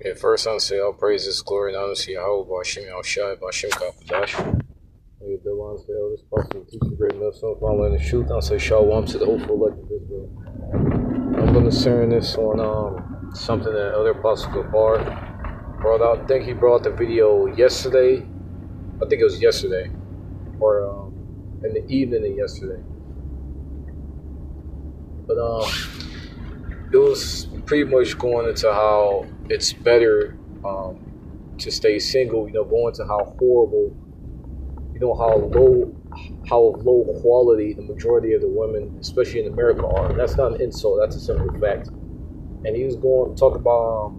Okay, first I'm say all praises, glory, and honor to Yahweh, Bashim Yahushai, Bashim Kapadash. May the ones that elders, apostles, and teachers, great millstone, following the truth. I'll say shalom to the hopeful elect of Israel. I'm going to center this on something that Elder Apostle Gabar brought out. I think he brought the video yesterday. I think it was yesterday, or in the evening of yesterday. But it was pretty much going into how it's better to stay single, going to how horrible, how low quality the majority of the women, especially in America, are. And that's not an insult, that's a simple fact. And he was going to talk about,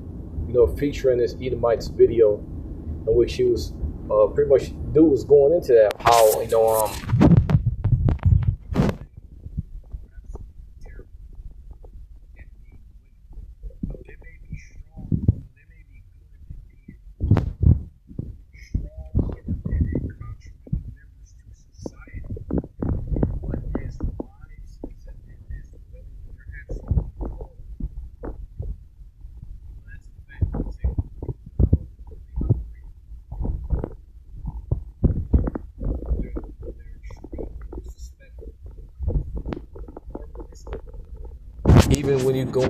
featuring this Edomites video in which he was pretty much, dude was going into that, how, even when you go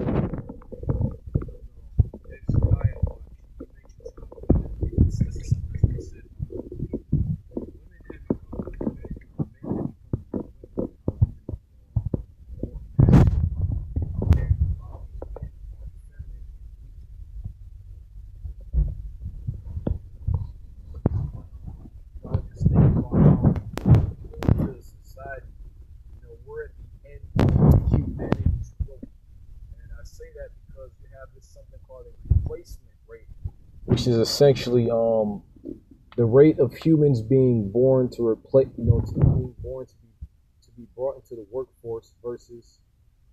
which is essentially the rate of humans being born to replace, being born to be brought into the workforce versus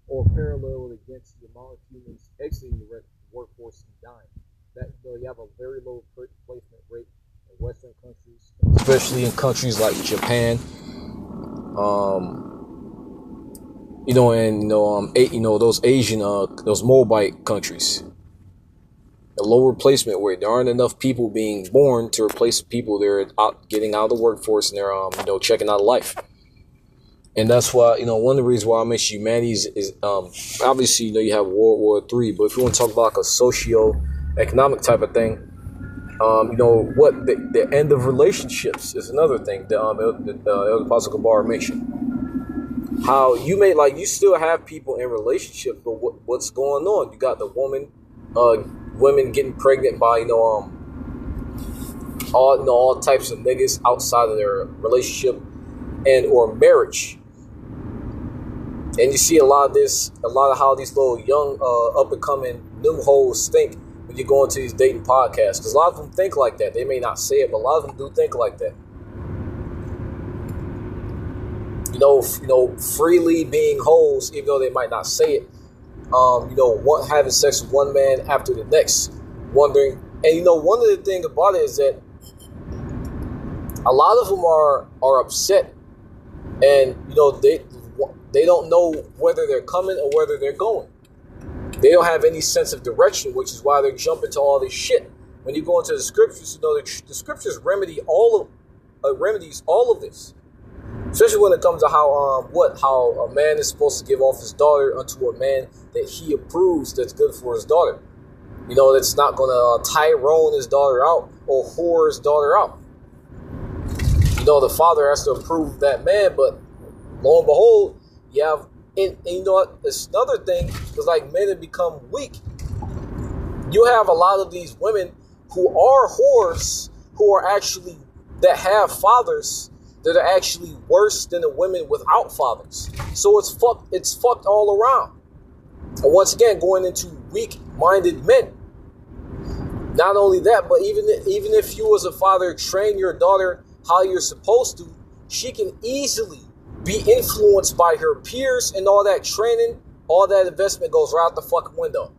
or paralleled against the amount of humans exiting the workforce and dying. That you have a very low replacement rate in Western countries, especially in countries like Japan. Those Asian, those Moabite countries. A low replacement rate. There aren't enough people being born to replace people. They're getting out of the workforce and they're checking out of life. And that's why, one of the reasons why I mention humanities is obviously, you have World War III, but if you want to talk about like a socio-economic type of thing, the end of relationships is another thing that Elder Apostle Gabar mentioned. How you still have people in relationships, but what's going on? You got the women getting pregnant by all types of niggas outside of their relationship and or marriage. And you see a lot of how these little young up and coming new hoes think when you go into these dating podcasts, because a lot of them think like that. They may not say it, but a lot of them do think like that. Freely being hoes, even though they might not say it. Having sex with one man after the next, wondering. And one of the things about it is that a lot of them are upset, and they don't know whether they're coming or whether they're going. They don't have any sense of direction, which is why they're jumping to all this shit. When you go into the scriptures, the scriptures remedies all of this. Especially when it comes to how a man is supposed to give off his daughter unto a man that he approves that's good for his daughter. That's not going to Tyrone his daughter out or whore his daughter out. The father has to approve that man, but lo and behold, you have, and you know what? It's another thing, because like men have become weak. You have a lot of these women who are whores, that have fathers that are actually worse than the women without fathers. So it's fucked all around. And once again, going into weak-minded men. Not only that, but even if you as a father train your daughter how you're supposed to, she can easily be influenced by her peers, and all that training, all that investment goes right out the fucking window.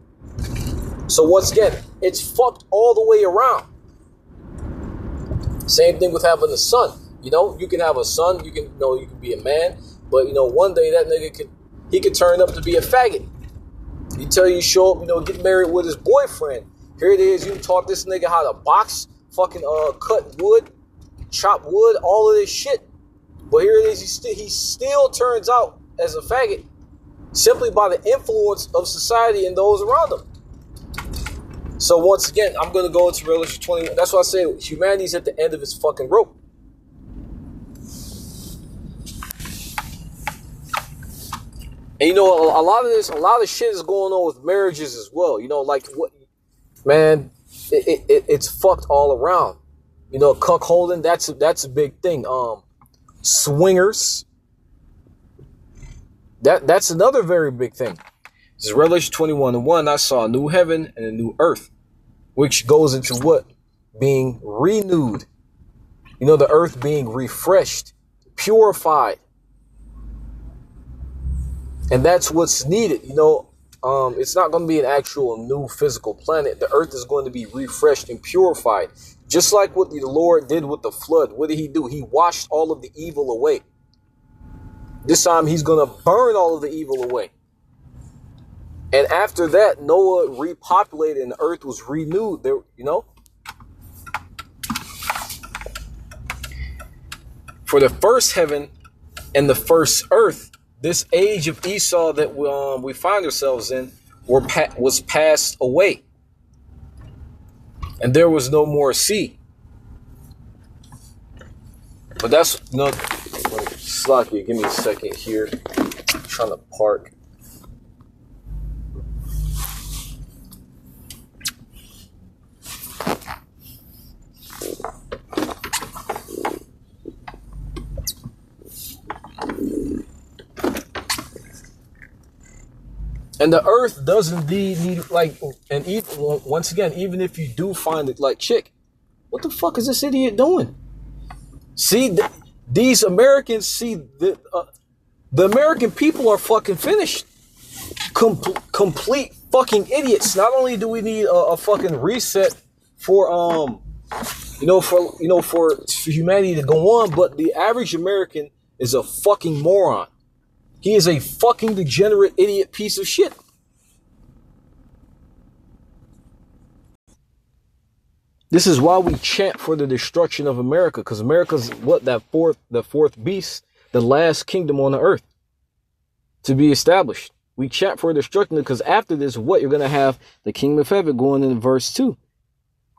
So once again, it's fucked all the way around. Same thing with having a son. You can have a son, you can be a man, but one day that nigga could turn up to be a faggot. You show up, get married with his boyfriend, Here it is. You taught this nigga how to box, fucking cut wood, chop wood, all of this shit. But here it is. He still turns out as a faggot simply by the influence of society and those around him. So once again, I'm going to go into Revelation 21. That's why I say humanity's at the end of its fucking rope. And you know, a lot of shit is going on with marriages as well. You know, like what, man, it's fucked all around. You know, cuckolding, that's a big thing. Swingers, that's another very big thing. This is Revelation 21:1. I saw a new heaven and a new earth, which goes into what? Being renewed. You know, the earth being refreshed, purified. And that's what's needed. You know, it's not going to be an actual new physical planet. The earth is going to be refreshed and purified. Just like what the Lord did with the flood. What did he do? He washed all of the evil away. This time he's going to burn all of the evil away. And after that, Noah repopulated and the earth was renewed. There, you know. For the first heaven and the first earth, this age of Esau that we find ourselves in was passed away. And there was no more sea. But that's, you know, Slacky, give me a second here. I'm trying to park. And the earth does indeed need, like, and even, once again, even if you do find it, like, chick, what the fuck is this idiot doing? See, these Americans, see, the American people are fucking finished. Complete fucking idiots. Not only do we need a fucking reset for, for humanity to go on, but the average American is a fucking moron. He is a fucking degenerate idiot piece of shit. This is why we chant for the destruction of America, because America's what, the fourth beast, the last kingdom on the earth to be established. We chant for destruction because after this, what, you're going to have the kingdom of heaven going in verse 2.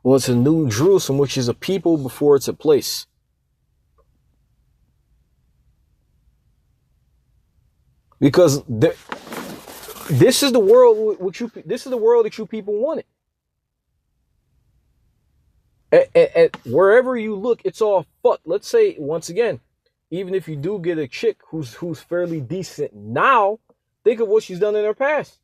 Well, it's a new Jerusalem, which is a people before it's a place. Because this is the world this is the world that you people wanted. At wherever you look, it's all fucked. Let's say once again, even if you do get a chick who's fairly decent now, think of what she's done in her past.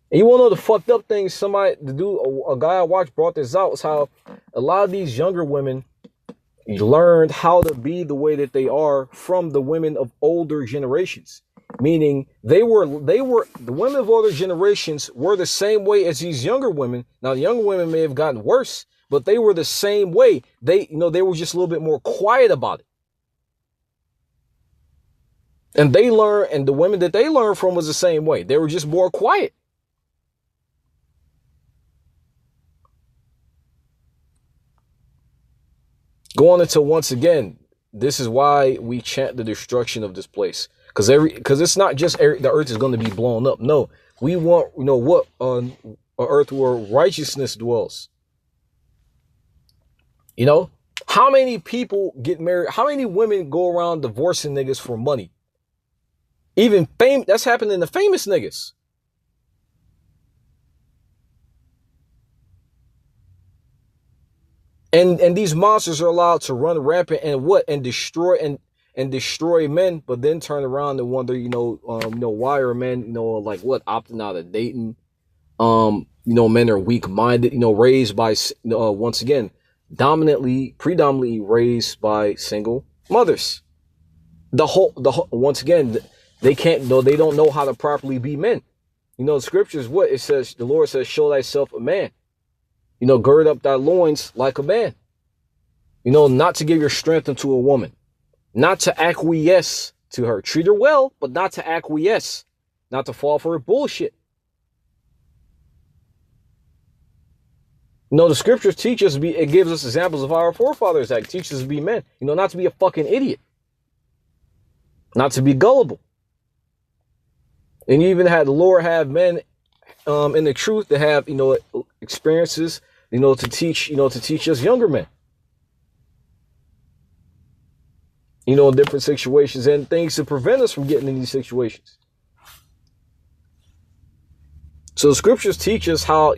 And you want to know the fucked up thing? A guy I watched brought this out, is how a lot of these younger women learned how to be the way that they are from the women of older generations. Meaning the women of older generations were the same way as these younger women. Now the younger women may have gotten worse, but they were the same way. They were just a little bit more quiet about it. And the women that they learned from was the same way. They were just more quiet. Going into, once again, this is why we chant the destruction of this place. Because it's not just the earth is going to be blown up. No, we want, what, an earth where righteousness dwells. How many people get married? How many women go around divorcing niggas for money? Even that's happening to famous niggas. And these monsters are allowed to run rampant and destroy men, but then turn around and wonder, why are men, opting out of dating? Men are weak-minded, raised by, once again, predominantly raised by single mothers. Once again, they don't know how to properly be men. The scriptures, what it says, the Lord says, show thyself a man. Gird up thy loins like a man. Not to give your strength unto a woman. Not to acquiesce to her. Treat her well, but not to acquiesce. Not to fall for her bullshit. The scriptures teach us, it gives us examples of how our forefathers act. It teaches us to be men. Not to be a fucking idiot. Not to be gullible. And you even had the Lord have men in the truth to have, experiences, to teach us younger men. In different situations and things to prevent us from getting in these situations. So the scriptures teach us how,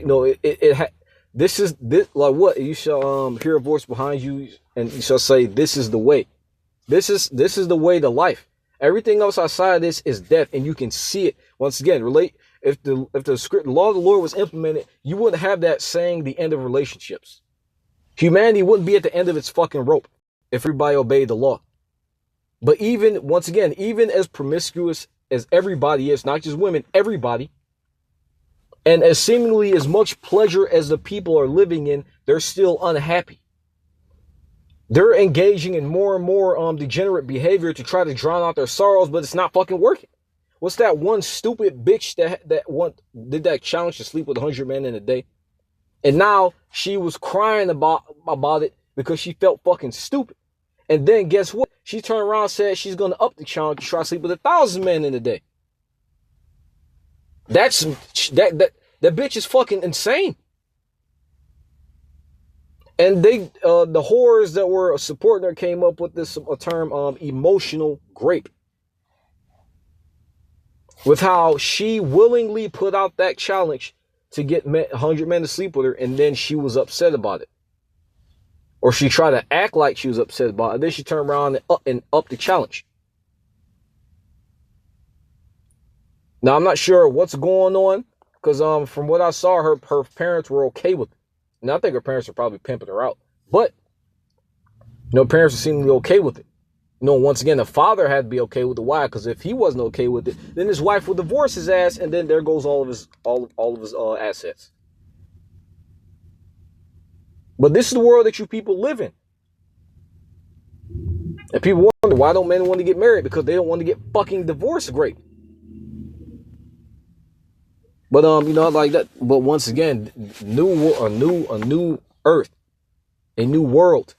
this is this, like what you shall hear a voice behind you and you shall say, this is the way. This is the way to life. Everything else outside of this is death, and you can see it. Once again, if the script, the law of the Lord was implemented, you wouldn't have that saying the end of relationships. Humanity wouldn't be at the end of its fucking rope if everybody obeyed the law. But even as promiscuous as everybody is, not just women, everybody, and as seemingly as much pleasure as the people are living in, they're still unhappy. They're engaging in more and more degenerate behavior to try to drown out their sorrows, but it's not fucking working. What's that one stupid bitch that did that challenge to sleep with 100 men in a day? And now she was crying about it because she felt fucking stupid. And then guess what? She turned around and said she's going to up the challenge to try to sleep with 1,000 men in a day. That bitch is fucking insane. And the whores that were supporting her came up with this term, emotional grape. With how she willingly put out that challenge to get 100 men to sleep with her, and then she was upset about it. Or she tried to act like she was upset about it, and then she turned around and upped the challenge. Now, I'm not sure what's going on, because from what I saw, her parents were okay with it. And I think her parents are probably pimping her out. But, parents are seemingly okay with it. Once again, the father had to be okay with it. Why? Because if he wasn't okay with it, then his wife would divorce his ass, and then there goes all of his assets. But this is the world that you people live in. And people wonder, why don't men want to get married? Because they don't want to get fucking divorced. Great. But like that. But once again, a new earth, a new world,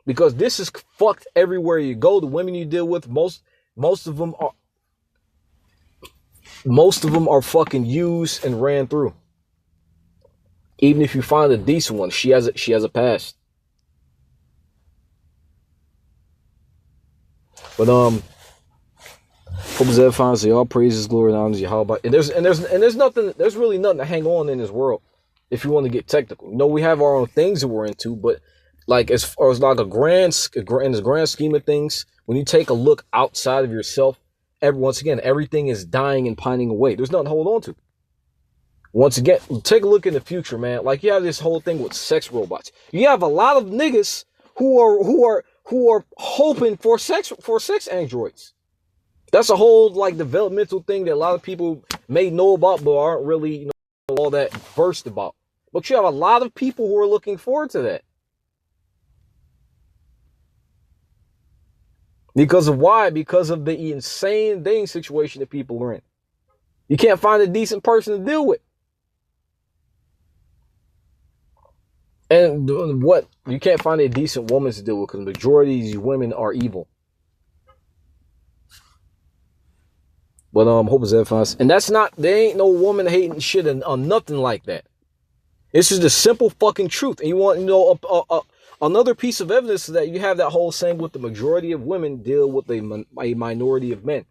because this is fucked everywhere you go. The women you deal with, most of them are fucking used and ran through. Even if you find a decent one, she has a past. But hope Zeb finds all praises, glory, and honors Yahweh. And there's really nothing to hang on in this world if you want to get technical. We have our own things that we're into, but like as far as like in this grand scheme of things, when you take a look outside of yourself, once again, everything is dying and pining away. There's nothing to hold on to. Once again, take a look in the future, man. Like you have this whole thing with sex robots. You have a lot of niggas who are hoping for sex androids. That's a whole like developmental thing that a lot of people may know about, but aren't really all that versed about. But you have a lot of people who are looking forward to that. Because of why? Because of the insane dating situation that people are in. You can't find a decent person to deal with. And what? You can't find a decent woman to deal with because the majority of these women are evil. But hope is that. And that's not, there ain't no woman hating shit on nothing like that. This is the simple fucking truth. And you want to know another piece of evidence is that you have that whole saying with the majority of women deal with a minority of men.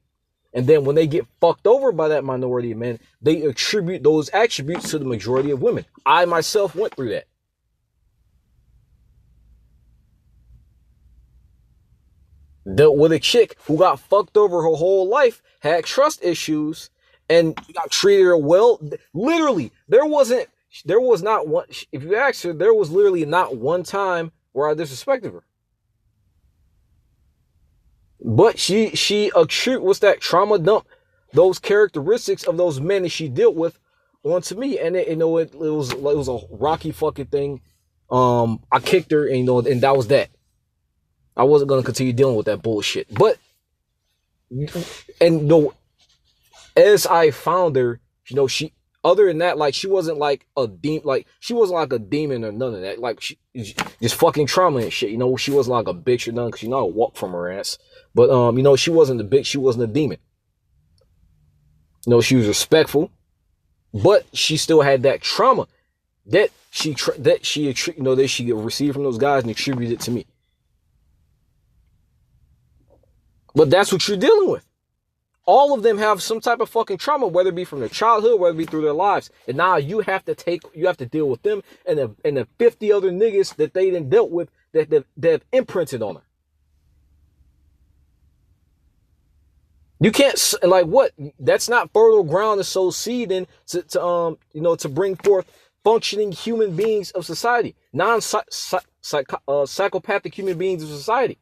And then when they get fucked over by that minority of men, they attribute those attributes to the majority of women. I myself went through that. Dealt with a chick who got fucked over her whole life, had trust issues, and got treated her well. Literally, there was not one, if you ask her, there was literally not one time where I disrespected her. But she what's that, trauma dump those characteristics of those men that she dealt with onto me, and it was a rocky fucking thing. I kicked her, and and that was that. I wasn't gonna continue dealing with that bullshit. But as I found her, she other than that, like, she wasn't like a demon, like, she wasn't like a demon or none of that. Like, she just fucking trauma and shit, you know. She wasn't like a bitch or nothing, because, you know, I walk from her ass. But, you know, she wasn't a bitch, she wasn't a demon. You know, she was respectful, but she still had that trauma that she received from those guys and attributed it to me. But that's what you're dealing with. All of them have some type of fucking trauma, whether it be from their childhood, whether it be through their lives. And now you have to deal with them and the 50 other niggas that they done dealt with that have imprinted on her. You can't, like, what? That's not fertile ground to sow seed in to bring forth functioning human beings of society, psychopathic human beings of society.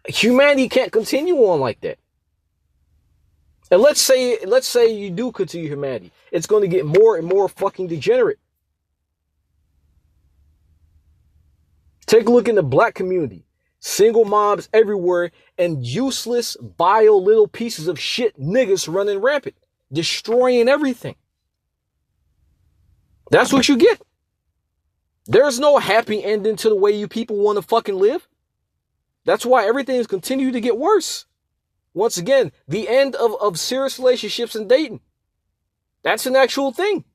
Humanity can't continue on like that. And let's say you do continue humanity, it's going to get more and more fucking degenerate. Take a look in the black community. Single moms everywhere and useless, vile little pieces of shit niggas running rampant, destroying everything. That's what you get. There's no happy ending to the way you people want to fucking live. That's why everything's continued to get worse. Once again, the end of serious relationships and dating. That's an actual thing.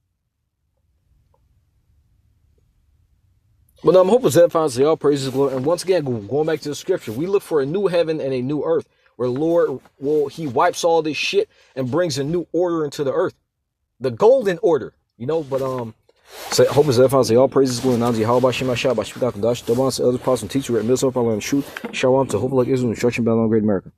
But I'm hoping that finds all praises, glory. And once again, going back to the scripture, we look for a new heaven and a new earth, where the Lord he wipes all this shit and brings a new order into the earth, the golden order, you know. But so hope that finds all praises, glory. Now, how about Shema Shabbat, Shema Dash, the ones, other apostles and teachers, written middle, follow the truth, show on to hope like Israel, instruction, bound on great America.